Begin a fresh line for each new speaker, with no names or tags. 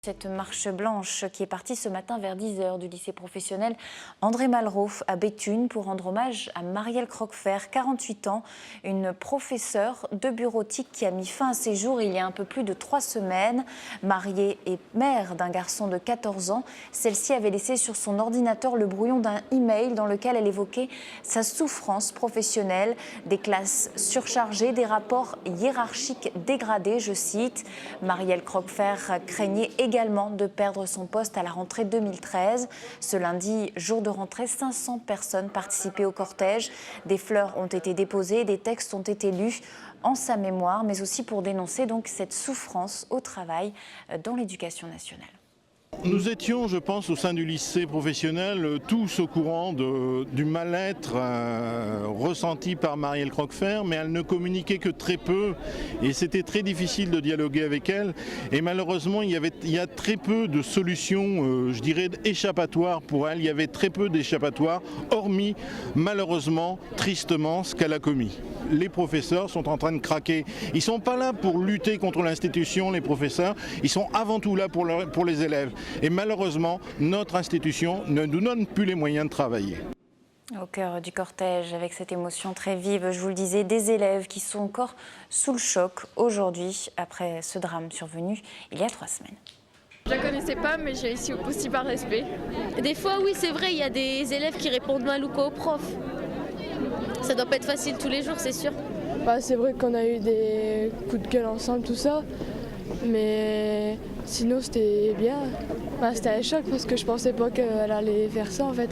Cette marche blanche qui est partie ce matin vers 10 h du lycée professionnel André Malraux à Béthune pour rendre hommage à Marielle Croquefer, 48 ans, une professeure de bureautique qui a mis fin à ses jours il y a un peu plus de 3 semaines. Mariée et mère d'un garçon de 14 ans, celle-ci avait laissé sur son ordinateur le brouillon d'un email dans lequel elle évoquait sa souffrance professionnelle, des classes surchargées, des rapports hiérarchiques dégradés, je cite. Marielle Croquefer craignait également de perdre son poste à la rentrée 2013. Ce lundi, jour de rentrée, 500 personnes participaient au cortège. Des fleurs ont été déposées, des textes ont été lus en sa mémoire, mais aussi pour dénoncer donc cette souffrance au travail dans l'éducation nationale.
Nous étions, je pense, au sein du lycée professionnel, tous au courant du mal-être ressenti par Marielle Croquefer, mais elle ne communiquait que très peu et c'était très difficile de dialoguer avec elle. Et malheureusement, il y a très peu de solutions, je dirais, échappatoires pour elle. Il y avait très peu d'échappatoires, hormis, malheureusement, tristement, ce qu'elle a commis. Les professeurs sont en train de craquer. Ils ne sont pas là pour lutter contre l'institution, les professeurs. Ils sont avant tout là pour les élèves. Et malheureusement, notre institution ne nous donne plus les moyens de travailler.
Au cœur du cortège, avec cette émotion très vive, je vous le disais, des élèves qui sont encore sous le choc aujourd'hui, après ce drame survenu il y a 3 semaines.
Je la connaissais pas, mais j'ai réussi aussi par respect.
Des fois, oui, c'est vrai, il y a des élèves qui répondent mal ou quoi au prof. Ça doit pas être facile tous les jours, c'est sûr.
C'est vrai qu'on a eu des coups de gueule ensemble, tout ça. Mais sinon, c'était bien. C'était un choc parce que je pensais pas qu'elle allait faire ça en fait.